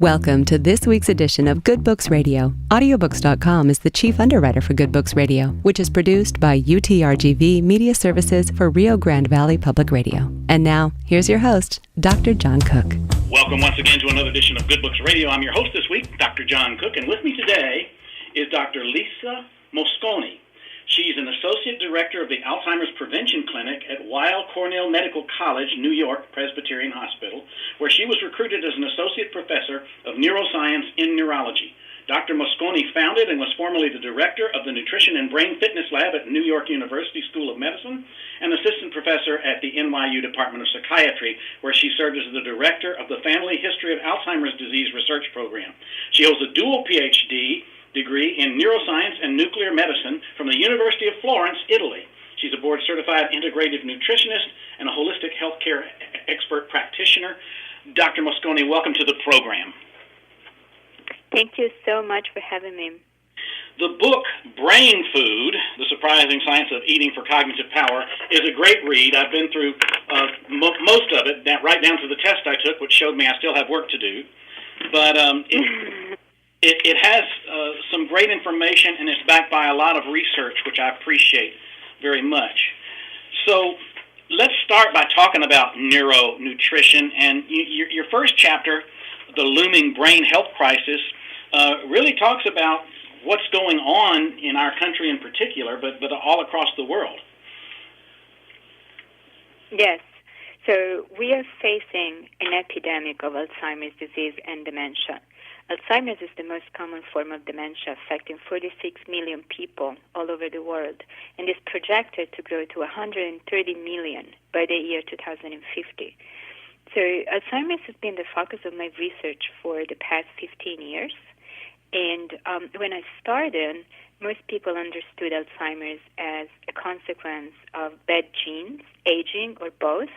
Welcome to this week's edition of Good Books Radio. Audiobooks.com is the chief underwriter for Good Books Radio, which is produced by UTRGV Media Services for Rio Grande Valley Public Radio. And now, here's your host, Dr. John Cook. Welcome once again to another edition of Good Books Radio. I'm your host this week, Dr. John Cook, and with me today is Dr. Lisa Mosconi. She's an associate director of the Alzheimer's Prevention Clinic at Weill Cornell Medical College, New York Presbyterian Hospital, where she was recruited as an associate professor of neuroscience in neurology. Dr. Mosconi founded and was formerly the director of the Nutrition and Brain Fitness Lab at New York University School of Medicine and assistant professor at the NYU Department of Psychiatry, where she served as the director of the Family History of Alzheimer's Disease Research Program. She holds a dual PhD degree in neuroscience and nuclear medicine from the University of Florence, Italy. She's a board-certified integrative nutritionist and a holistic healthcare expert practitioner. Dr. Mosconi, welcome to the program. Thank you so much for having me. The book, Brain Food, The Surprising Science of Eating for Cognitive Power, is a great read. I've been through most of it, right down to the test I took, which showed me I still have work to do. But It has some great information, and it's backed by a lot of research, which I appreciate very much. So let's start by talking about neuronutrition. And your first chapter, The Looming Brain Health Crisis, really talks about what's going on in our country in particular, but all across the world. Yes. So we are facing an epidemic of Alzheimer's disease and dementia. Alzheimer's is the most common form of dementia, affecting 46 million people all over the world, and is projected to grow to 130 million by the year 2050. So Alzheimer's has been the focus of my research for the past 15 years. And when I started, most people understood Alzheimer's as a consequence of bad genes, aging, or both.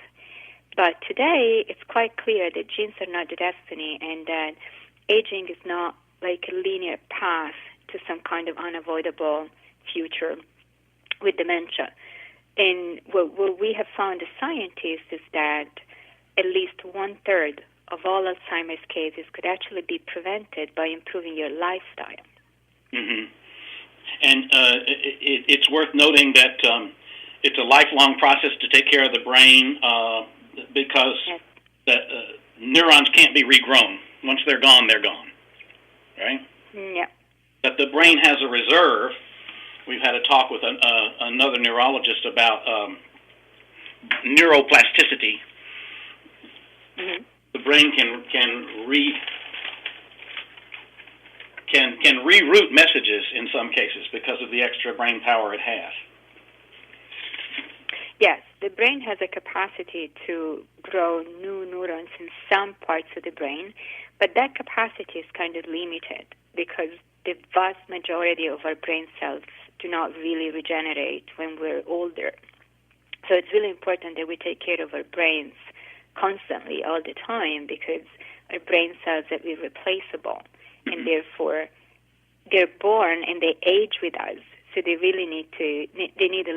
But today, it's quite clear that genes are not the destiny, and that aging is not like a linear path to some kind of unavoidable future with dementia. And what we have found as scientists is that at least one-third of all Alzheimer's cases could actually be prevented by improving your lifestyle. Mm-hmm. And it's worth noting that it's a lifelong process to take care of the brain because neurons can't be regrown. Once they're gone, right? Yeah. But the brain has a reserve. We've had a talk with another neurologist about neuroplasticity. Mm-hmm. The brain can reroute messages in some cases because of the extra brain power it has. Yes, the brain has a capacity to grow new neurons in some parts of the brain, but that capacity is kind of limited because the vast majority of our brain cells do not really regenerate when we're older. So it's really important that we take care of our brains constantly, all the time, because our brain cells are irreplaceable, and therefore they're born and they age with us, so they really need a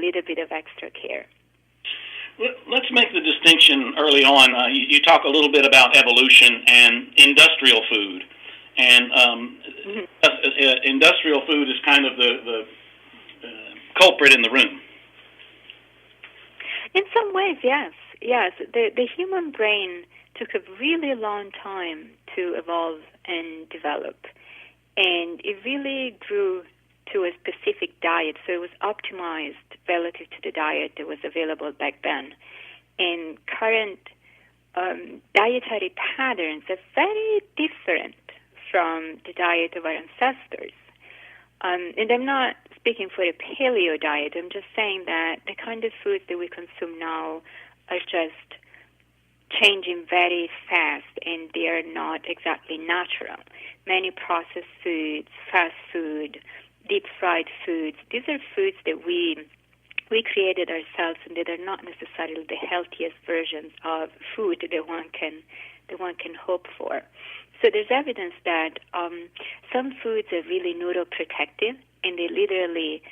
little bit of extra care. Let's make the distinction early on. You talk a little bit about evolution and industrial food. And industrial food is kind of the culprit in the room. In some ways, yes. Yes, the human brain took a really long time to evolve and develop. And it really grew to a specific diet, so it was optimized relative to the diet that was available back then. And current dietary patterns are very different from the diet of our ancestors. And I'm not speaking for a paleo diet. I'm just saying that the kind of foods that we consume now are just changing very fast, and they are not exactly natural. Many processed foods, fast food, deep-fried foods, these are foods that we created ourselves, and that are not necessarily the healthiest versions of food that one can hope for. So there's evidence that some foods are really neuroprotective, and they literally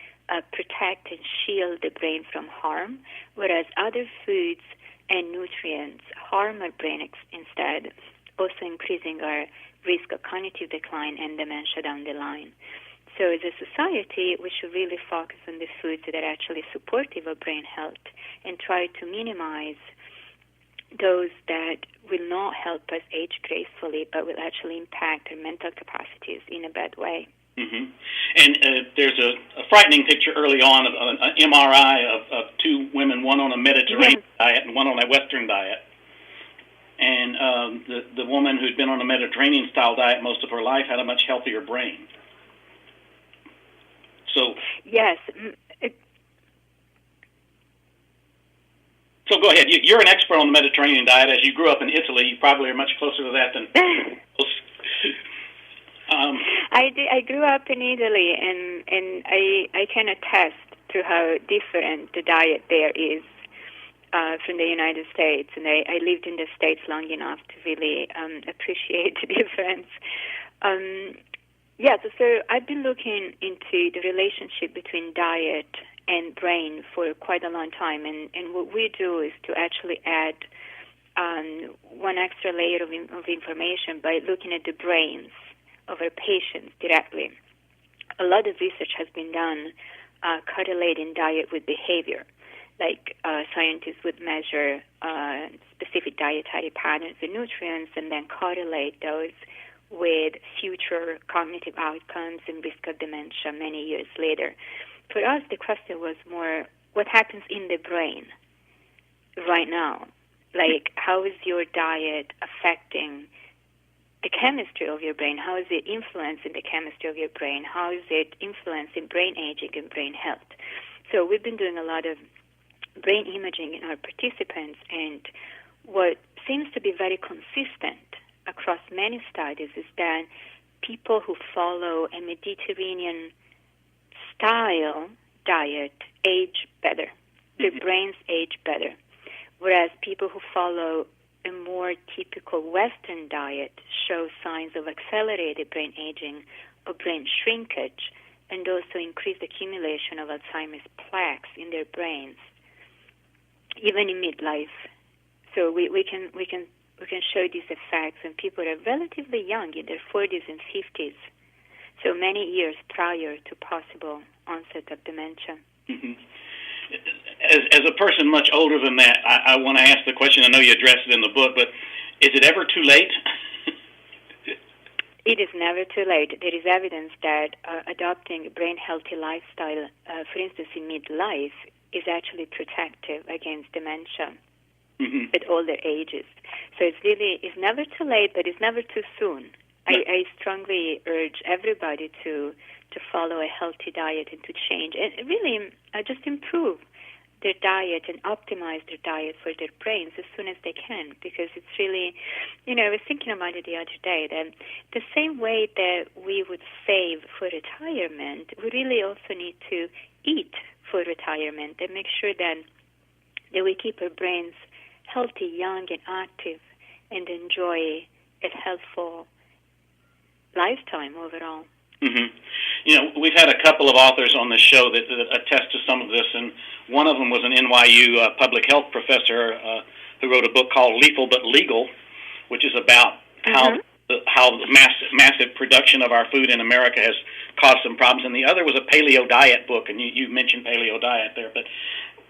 protect and shield the brain from harm, whereas other foods and nutrients harm our brain instead. also increasing our risk of cognitive decline and dementia down the line. So as a society, we should really focus on the foods that are actually supportive of brain health and try to minimize those that will not help us age gracefully but will actually impact our mental capacities in a bad way. Mm-hmm. And there's a frightening picture early on of an MRI of two women, one on a Mediterranean diet and one on a Western diet. And the woman who'd been on a Mediterranean-style diet most of her life had a much healthier brain. So yes. So go ahead. You're an expert on the Mediterranean diet. As you grew up in Italy, you probably are much closer to that than I grew up in Italy, and I can attest to how different the diet there is from the United States. And I lived in the States long enough to really appreciate the difference. So I've been looking into the relationship between diet and brain for quite a long time, and what we do is to actually add one extra layer of information by looking at the brains of our patients directly. A lot of research has been done correlating diet with behavior. Like scientists would measure specific dietary patterns and nutrients and then correlate those with future cognitive outcomes and risk of dementia many years later. For us, the question was more, what happens in the brain right now? Like, how is your diet affecting the chemistry of your brain? How is it influencing the chemistry of your brain? How is it influencing brain aging and brain health? So we've been doing a lot of brain imaging in our participants, and what seems to be very consistent across many studies is that people who follow a Mediterranean style diet age better. Their brains age better. Whereas people who follow a more typical Western diet show signs of accelerated brain aging or brain shrinkage, and also increased accumulation of Alzheimer's plaques in their brains, even in midlife. So we can show these effects when people are relatively young, in their 40s and 50s. So many years prior to possible onset of dementia. Mm-hmm. As a person much older than that, I want to ask the question. I know you addressed it in the book, but is it ever too late? It is never too late. There is evidence that adopting a brain-healthy lifestyle, for instance, in midlife, is actually protective against dementia at older ages. So it's never too late, but it's never too soon. I strongly urge everybody to follow a healthy diet and to change and really just improve their diet and optimize their diet for their brains as soon as they can, because it's really, I was thinking about it the other day, that the same way that we would save for retirement, we really also need to eat for retirement and make sure that we keep our brains healthy, young, and active, and enjoy a healthful lifetime overall. Mm-hmm. We've had a couple of authors on this show that attest to some of this, and one of them was an NYU public health professor who wrote a book called Lethal But Legal, which is about how the massive production of our food in America has caused some problems. And the other was a paleo diet book, and you mentioned paleo diet there. But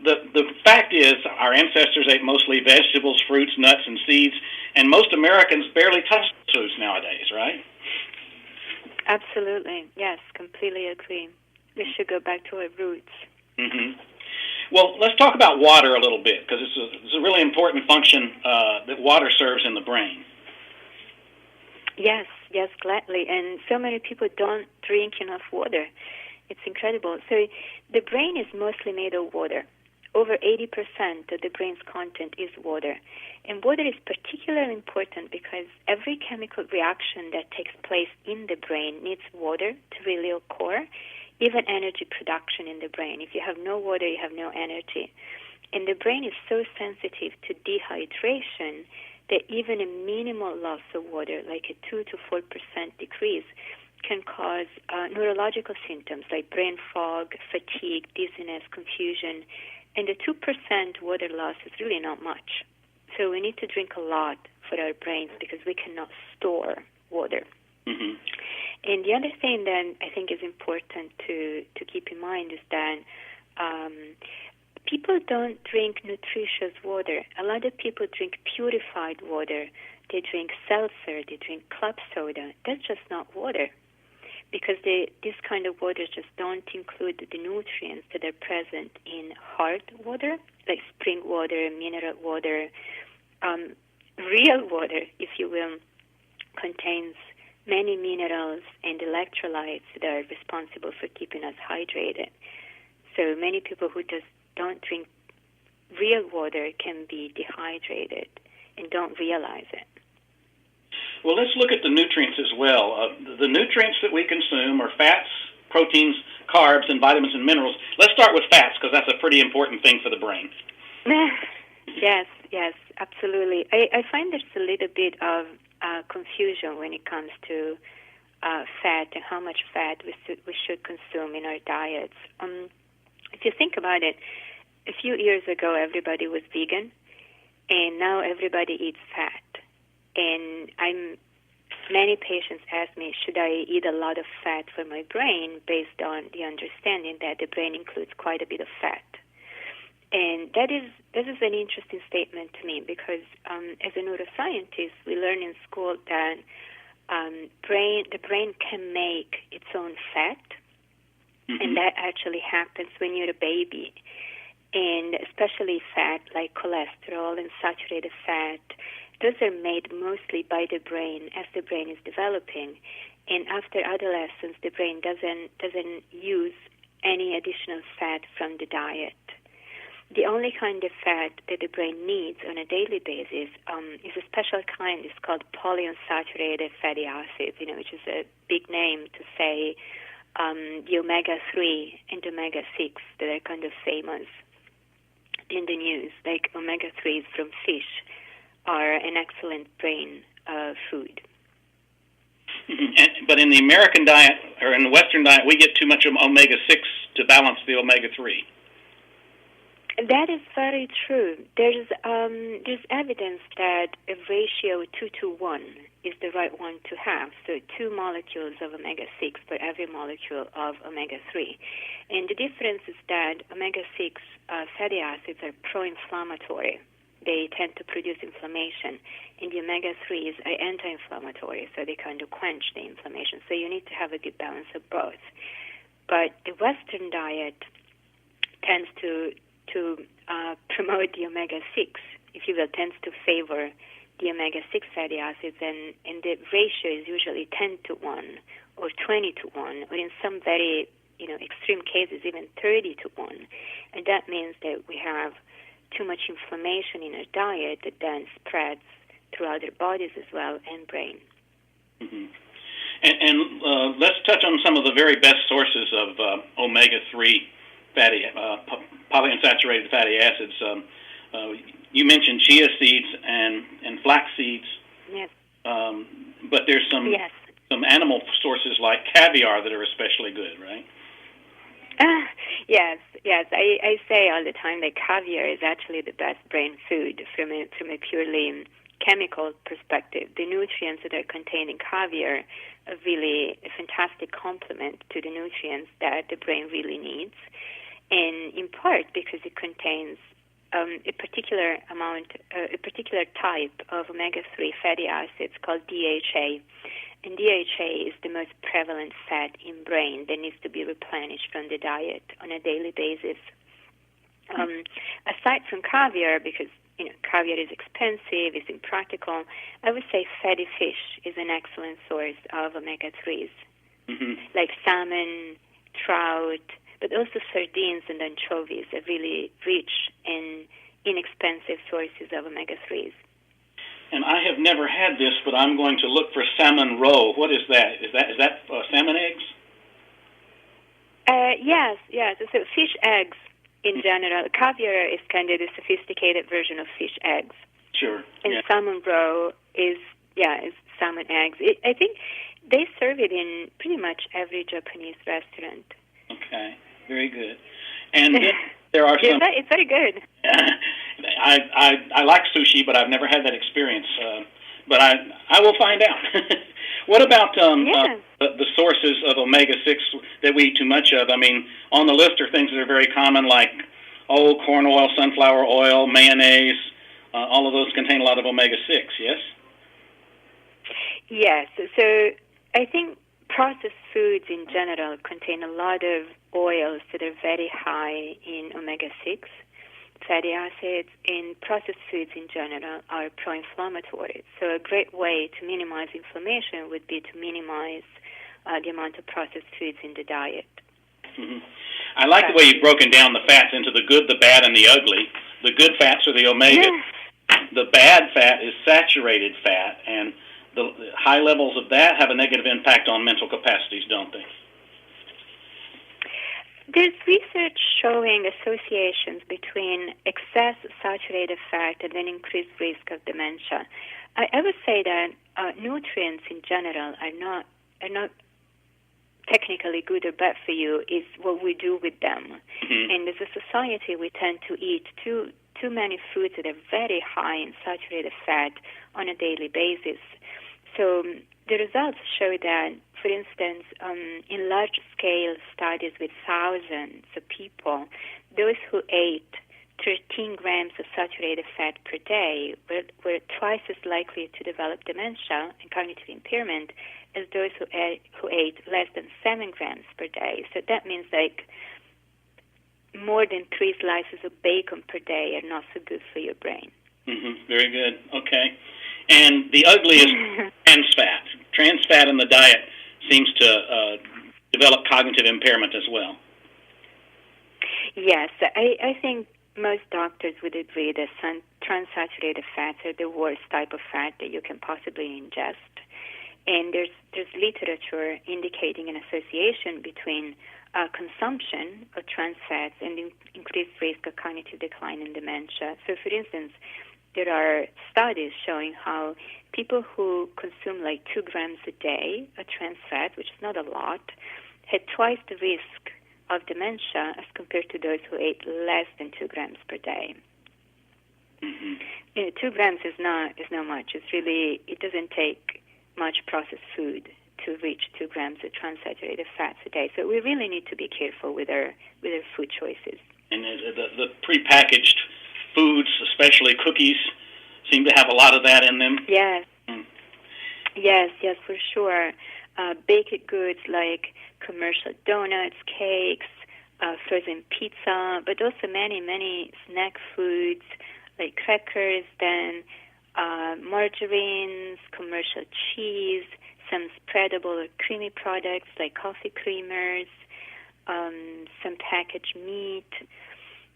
the fact is, our ancestors ate mostly vegetables, fruits, nuts, and seeds, and most Americans barely touch foods nowadays, right? Absolutely. Yes, completely agree. We should go back to our roots. Mm-hmm. Well, let's talk about water a little bit, because it's a really important function that water serves in the brain. Yes, gladly. And so many people don't drink enough water. It's incredible. So the brain is mostly made of water. Over 80% of the brain's content is water. And water is particularly important because every chemical reaction that takes place in the brain needs water to really occur, even energy production in the brain. If you have no water, you have no energy. And the brain is so sensitive to dehydration that even a minimal loss of water, like a 2 to 4% decrease, can cause neurological symptoms like brain fog, fatigue, dizziness, confusion. And the 2% water loss is really not much. So we need to drink a lot for our brains because we cannot store water. Mm-hmm. And the other thing that I think is important to keep in mind is that people don't drink nutritious water. A lot of people drink purified water. They drink seltzer. They drink club soda. That's just not water, because this kind of water just don't include the nutrients that are present in hard water, like spring water, mineral water. Real water, if you will, contains many minerals and electrolytes that are responsible for keeping us hydrated. So many people who just don't drink real water can be dehydrated and don't realize it. Well, let's look at the nutrients as well. The nutrients that we consume are fats, proteins, carbs, and vitamins and minerals. Let's start with fats because that's a pretty important thing for the brain. Yes, absolutely. I find there's a little bit of confusion when it comes to fat and how much fat we should consume in our diets. If you think about it, a few years ago everybody was vegan, and now everybody eats fat. And many patients ask me, should I eat a lot of fat for my brain based on the understanding that the brain includes quite a bit of fat? And that is an interesting statement to me because as a neuroscientist, we learn in school that the brain can make its own fat, mm-hmm. and that actually happens when you're a baby. And especially fat like cholesterol and saturated fat, those are made mostly by the brain as the brain is developing. And after adolescence, the brain doesn't use any additional fat from the diet. The only kind of fat that the brain needs on a daily basis is a special kind. It's called polyunsaturated fatty acids, which is a big name to say the omega-3 and omega-6 that are kind of famous in the news, like omega-3s from fish are an excellent brain food. But in the American diet, or in the Western diet, we get too much of omega-6 to balance the omega-3. That is very true. There's evidence that a ratio 2-to-1 is the right one to have. So 2 molecules of omega-6 per every molecule of omega-3. And the difference is that omega-6 fatty acids are pro-inflammatory. They tend to produce inflammation. And the omega-3s are anti-inflammatory, so they kind of quench the inflammation. So you need to have a good balance of both. But the Western diet tends to promote the omega-6, if you will, tends to favor the omega-6 fatty acids, and the ratio is usually 10-to-1 or 20-to-1, or in some very extreme cases even 30-to-1. And that means that we have too much inflammation in our diet that then spreads throughout our bodies as well and brain. Mm-hmm. And let's touch on some of the very best sources of omega-3 fatty polyunsaturated fatty acids. You mentioned chia seeds and flax seeds. Yes. But there's some animal sources like caviar that are especially good, right? Yes. I say all the time that caviar is actually the best brain food from a purely chemical perspective. The nutrients that are contained in caviar are really a fantastic complement to the nutrients that the brain really needs, and in part because it contains a particular type of omega-3 fatty acids called DHA. And DHA is the most prevalent fat in brain that needs to be replenished from the diet on a daily basis. Aside from caviar, because caviar is expensive, it's impractical, I would say fatty fish is an excellent source of omega-3s, mm-hmm. like salmon, trout, but also sardines and anchovies are really rich and inexpensive sources of omega-3s. And I have never had this, but I'm going to look for salmon roe. What is that? Is that salmon eggs? Yes. So fish eggs in general. Caviar is kind of the sophisticated version of fish eggs. Sure. And salmon roe is salmon eggs. I think they serve it in pretty much every Japanese restaurant. Okay, very good. And there are some... It's very good. I like sushi, but I've never had that experience. But I will find out. What about the sources of omega-6 that we eat too much of? I mean, on the list are things that are very common, like corn oil, sunflower oil, mayonnaise. All of those contain a lot of omega-6, yes? Yes. So I think processed foods in general contain a lot of oils that are very high in omega-6 fatty acids, and processed foods in general are pro-inflammatory. So a great way to minimize inflammation would be to minimize the amount of processed foods in the diet. Mm-hmm. I like the way you've broken down the fats into the good, the bad, and the ugly. The good fats are the omega. The bad fat is saturated fat, and the high levels of that have a negative impact on mental capacities, don't they? There's research showing associations between excess saturated fat and an increased risk of dementia. I would say that nutrients in general are not technically good or bad for you. It's what we do with them. Mm-hmm. And as a society, we tend to eat too many foods that are very high in saturated fat on a daily basis. So the results show that, for instance, in large-scale studies with thousands of people, those who ate 13 grams of saturated fat per day were twice as likely to develop dementia and cognitive impairment as those who ate less than 7 grams per day. So that means like more than 3 slices of bacon per day are not so good for your brain. Mm-hmm. Very good. Okay. And the ugly is trans fat. Trans fat in the diet seems to develop cognitive impairment as well. Yes, I think most doctors would agree that trans-saturated fats are the worst type of fat that you can possibly ingest. And there's literature indicating an association between consumption of trans fats and increased risk of cognitive decline and dementia. So, for instance, there are studies showing how people who consume like 2 grams a day of trans fat, which is not a lot, had twice the risk of dementia as compared to those who ate less than 2 grams per day. Mm-hmm. 2 grams is not much. It doesn't take much processed food to reach 2 grams of trans-saturated fats a day. So we really need to be careful with our food choices. And the prepackaged foods, especially cookies, seem to have a lot of that in them. Yes. Yes, for sure. Baked goods like commercial donuts, cakes, frozen pizza, but also many snack foods like crackers, then margarines, commercial cheese, some spreadable or creamy products like coffee creamers, some packaged meat.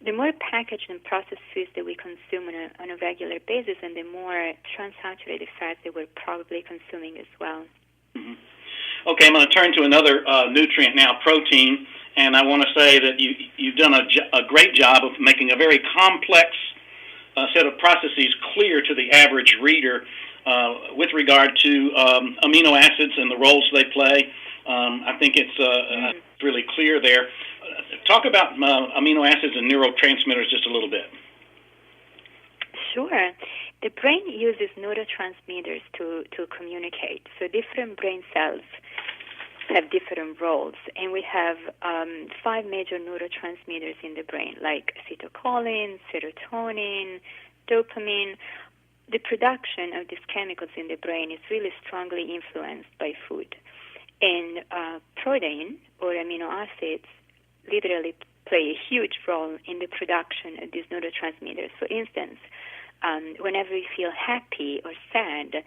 The more packaged and processed foods that we consume on a regular basis, and the more trans-saturated fats that we're probably consuming as well. Mm-hmm. Okay, I'm going to turn to another nutrient now, protein, and I want to say that you've done a great job of making a very complex set of processes clear to the average reader with regard to amino acids and the roles they play. I think it's really clear there. Talk about amino acids and neurotransmitters just a little bit. Sure. The brain uses neurotransmitters to communicate. So different brain cells have different roles. And we have 5 major neurotransmitters in the brain, like acetylcholine, serotonin, dopamine. The production of these chemicals in the brain is really strongly influenced by food. And protein, or amino acids, literally play a huge role in the production of these neurotransmitters. For instance, whenever we feel happy or sad,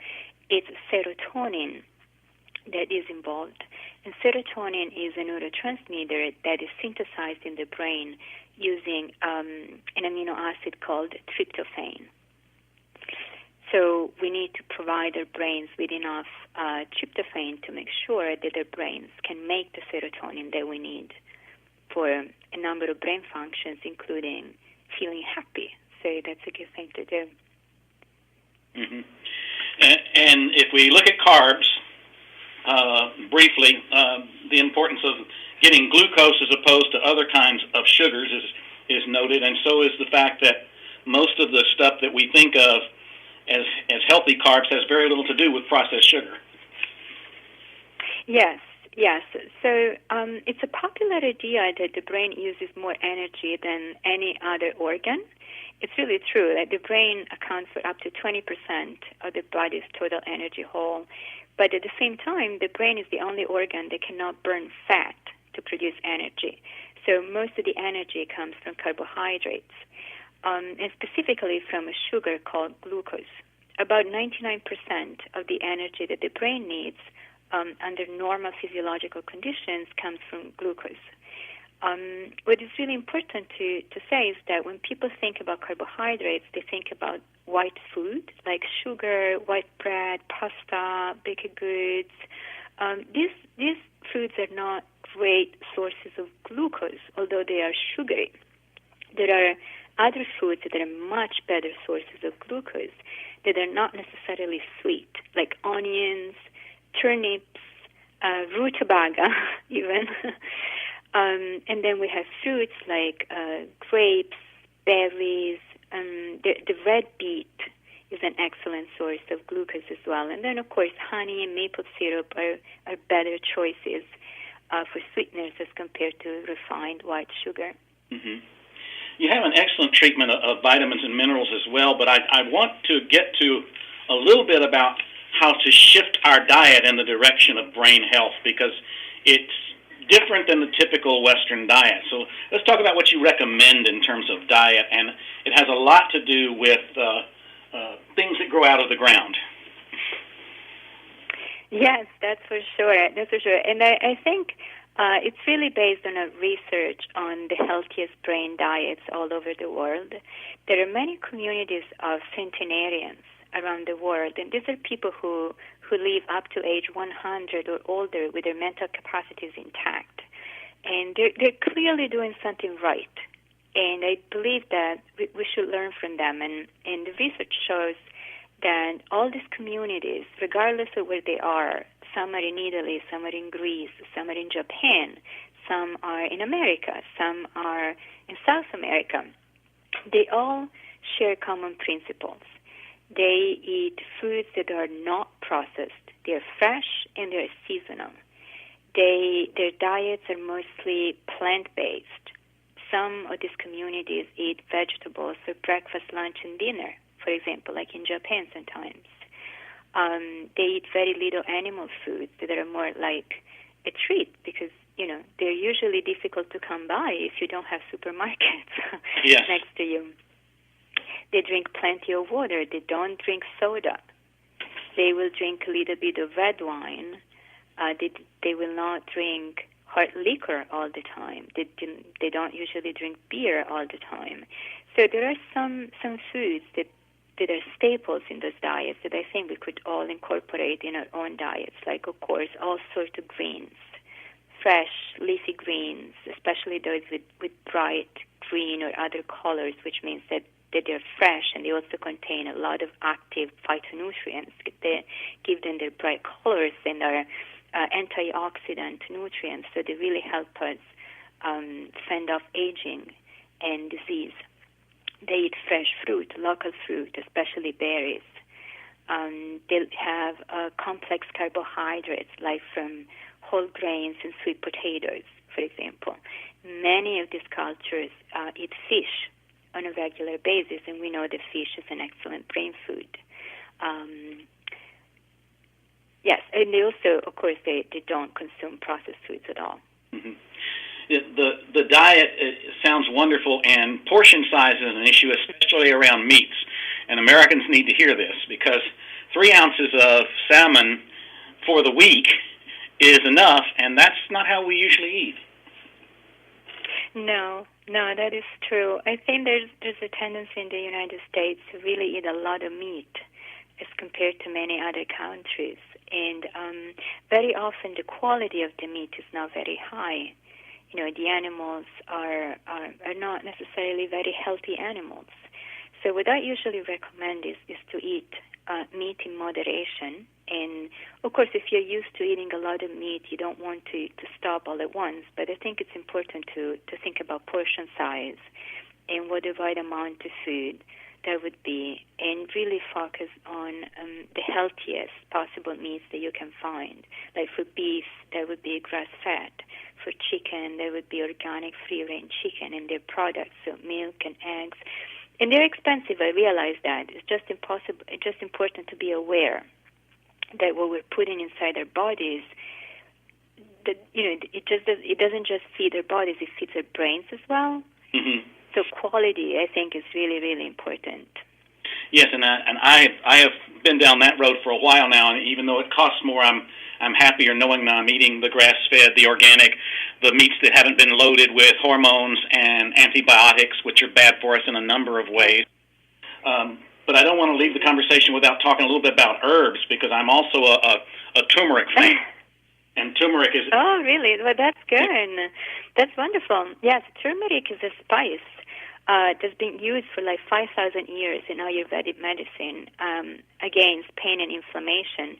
it's serotonin that is involved. And serotonin is a neurotransmitter that is synthesized in the brain using an amino acid called tryptophan. So we need to provide our brains with enough tryptophan to make sure that our brains can make the serotonin that we need for a number of brain functions, including feeling happy. So that's a good thing to do. Mm-hmm. And if we look at carbs, briefly, the importance of getting glucose as opposed to other kinds of sugars is noted, and so is the fact that most of the stuff that we think of as healthy carbs has very little to do with processed sugar. Yes. So it's a popular idea that the brain uses more energy than any other organ. It's really true that the brain accounts for up to 20% of the body's total energy whole. But at the same time, the brain is the only organ that cannot burn fat to produce energy. So most of the energy comes from carbohydrates, and specifically from a sugar called glucose. About 99% of the energy that the brain needs under normal physiological conditions comes from glucose. What is really important to say is that when people think about carbohydrates, they think about white food like sugar, white bread, pasta, baked goods. These foods are not great sources of glucose, although they are sugary. There are other foods that are much better sources of glucose that are not necessarily sweet, like onions, turnips, rutabaga even. And then we have fruits like grapes, berries. The red beet is an excellent source of glucose as well. And then, of course, honey and maple syrup are better choices for sweeteners as compared to refined white sugar. Mm-hmm. You have an excellent treatment of vitamins and minerals as well, but I want to get to a little bit about how to shift our diet in the direction of brain health, because it's different than the typical Western diet. So let's talk about what you recommend in terms of diet, and it has a lot to do with things that grow out of the ground. Yes, that's for sure. And I think it's really based on a research on the healthiest brain diets all over the world. There are many communities of centenarians around the world, and these are people who live up to age 100 or older with their mental capacities intact. And they're clearly doing something right. And I believe that we should learn from them. And the research shows that all these communities, regardless of where they are, some are in Italy, some are in Greece, some are in Japan, some are in America, some are in South America, they all share common principles. They eat foods that are not processed. They're fresh and they're seasonal. Their diets are mostly plant-based. Some of these communities eat vegetables for breakfast, lunch, and dinner, for example, like in Japan sometimes. They eat very little animal foods that are more like a treat because, they're usually difficult to come by if you don't have supermarkets next to you. They drink plenty of water. They don't drink soda. They will drink a little bit of red wine. They will not drink hard liquor all the time. They don't usually drink beer all the time. So there are some foods that are staples in those diets that I think we could all incorporate in our own diets, like, of course, all sorts of greens, fresh, leafy greens, especially those with bright green or other colors, which means that they're fresh, and they also contain a lot of active phytonutrients that give them their bright colors and are antioxidant nutrients, so they really help us fend off aging and disease. They eat fresh fruit, local fruit, especially berries. They have complex carbohydrates, like from whole grains and sweet potatoes, for example. Many of these cultures eat fish on a regular basis, and we know that fish is an excellent brain food. Yes, and they also, of course, they don't consume processed foods at all. Mm-hmm. The diet sounds wonderful, and portion size is an issue, especially around meats. And Americans need to hear this, because 3 ounces of salmon for the week is enough, and that's not how we usually eat. No, that is true. I think there's a tendency in the United States to really eat a lot of meat as compared to many other countries. And very often the quality of the meat is not very high. The animals are not necessarily very healthy animals. So what I usually recommend is to eat meat in moderation. And, of course, if you're used to eating a lot of meat, you don't want to stop all at once. But I think it's important to think about portion size and what the right amount of food that would be, and really focus on the healthiest possible meats that you can find. Like for beef, that would be grass-fed. For chicken, there would be organic free-range chicken and their products, so milk and eggs. And they're expensive, I realize that. It's just important to be aware that what we're putting inside our bodies, that it doesn't just feed our bodies, it feeds our brains as well. Mm-hmm. So quality, I think, is really, really important. Yes, and I have been down that road for a while now, and even though it costs more, I'm happier knowing that I'm eating the grass-fed, the organic, the meats that haven't been loaded with hormones and antibiotics, which are bad for us in a number of ways. But I don't want to leave the conversation without talking a little bit about herbs, because I'm also a turmeric fan. And turmeric is... Oh, really? Well, that's good. That's wonderful. Yes, turmeric is a spice that's been used for like 5,000 years in Ayurvedic medicine against pain and inflammation.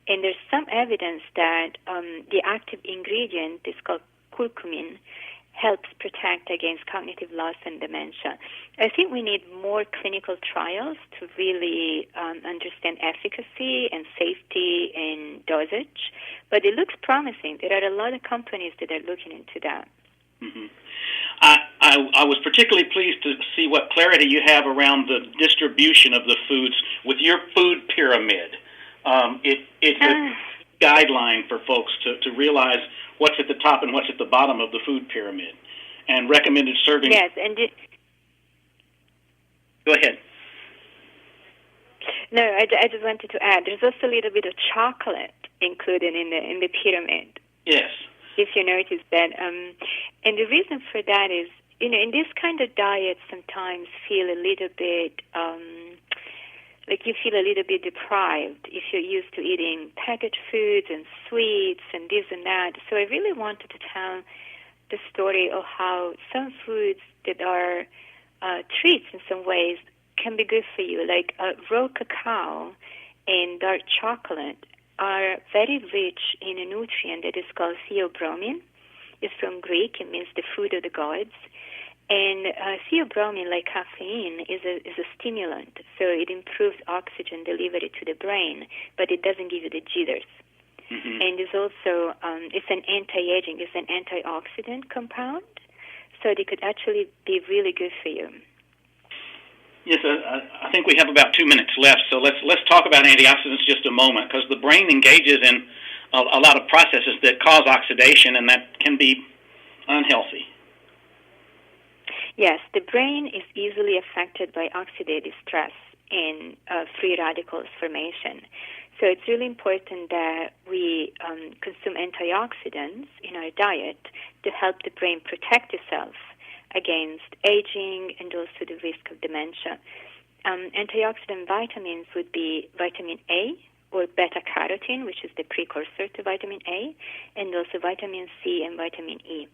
And there's some evidence that the active ingredient is called curcumin, helps protect against cognitive loss and dementia. I think we need more clinical trials to really understand efficacy and safety and dosage, but it looks promising. There are a lot of companies that are looking into that. Mm-hmm. I was particularly pleased to see what clarity you have around the distribution of the foods with your food pyramid. It's a guideline for folks to realize what's at the top and what's at the bottom of the food pyramid, and recommended serving. Yes, and go ahead. No, I just wanted to add. There's also a little bit of chocolate included in the pyramid. Yes. If you notice that, and the reason for that is, in this kind of diet, sometimes feel a little bit. Like you feel a little bit deprived if you're used to eating packaged foods and sweets and this and that. So I really wanted to tell the story of how some foods that are treats in some ways can be good for you, like raw cacao and dark chocolate are very rich in a nutrient that is called theobromine. It's from Greek. It means the food of the gods. And theobromine, like caffeine, is a stimulant, so it improves oxygen delivery to the brain, but it doesn't give you the jitters. Mm-hmm. And it's also it's an anti-aging, it's an antioxidant compound, so it could actually be really good for you. Yes, I think we have about 2 minutes left, so let's talk about antioxidants just a moment, because the brain engages in a lot of processes that cause oxidation, and that can be unhealthy. Yes, the brain is easily affected by oxidative stress and free radicals formation. So it's really important that we consume antioxidants in our diet to help the brain protect itself against aging and also the risk of dementia. Antioxidant vitamins would be vitamin A or beta-carotene, which is the precursor to vitamin A, and also vitamin C and vitamin E.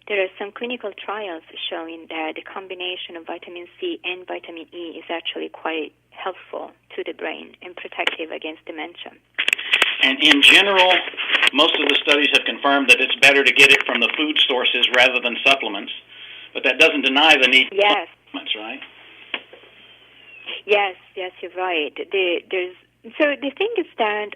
There are some clinical trials showing that the combination of vitamin C and vitamin E is actually quite helpful to the brain and protective against dementia. And in general, most of the studies have confirmed that it's better to get it from the food sources rather than supplements, but that doesn't deny the need for supplements, right? Yes, you're right. So the thing is that,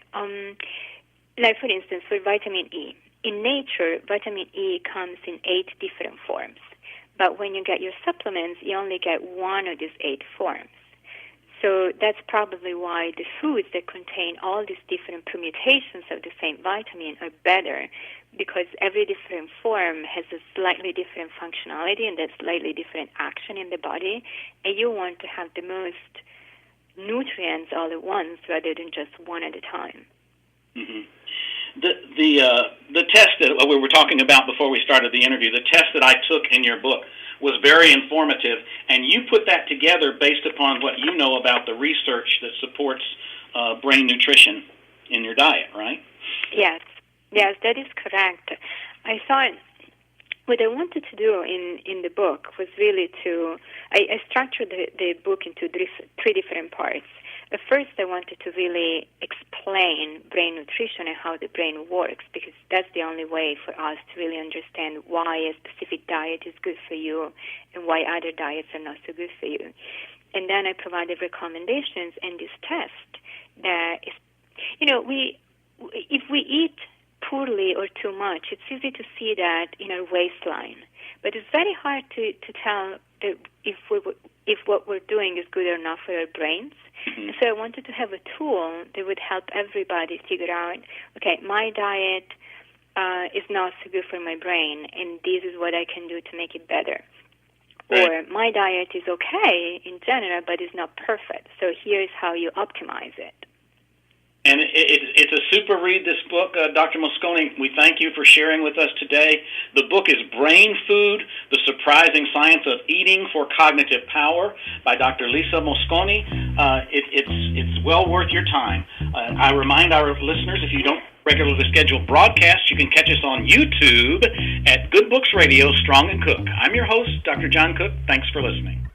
like for instance, for vitamin E, in nature, vitamin E comes in 8 different forms. But when you get your supplements, you only get one of these 8 forms. So that's probably why the foods that contain all these different permutations of the same vitamin are better, because every different form has a slightly different functionality and a slightly different action in the body, and you want to have the most nutrients all at once rather than just one at a time. Mm-hmm. The test that we were talking about before we started the interview, the test that I took in your book was very informative, and you put that together based upon what you know about the research that supports brain nutrition in your diet, right? Yes, that is correct. I thought what I wanted to do in the book was really I structured the book into 3 different parts. At first, I wanted to really explain brain nutrition and how the brain works, because that's the only way for us to really understand why a specific diet is good for you and why other diets are not so good for you. And then I provided recommendations and this test that is, if we eat poorly or too much, it's easy to see that in our waistline. But it's very hard to tell if what we're doing is good or not for our brains. Mm-hmm. And so I wanted to have a tool that would help everybody figure out, okay, my diet is not so good for my brain, and this is what I can do to make it better. Right. Or my diet is okay in general, but it's not perfect. So here's how you optimize it. And it's a super read, this book, Dr. Mosconi. We thank you for sharing with us today. The book is Brain Food, The Surprising Science of Eating for Cognitive Power by Dr. Lisa Mosconi. It's well worth your time. I remind our listeners, if you don't regularly schedule broadcasts, you can catch us on YouTube at Good Books Radio, Strong and Cook. I'm your host, Dr. John Cook. Thanks for listening.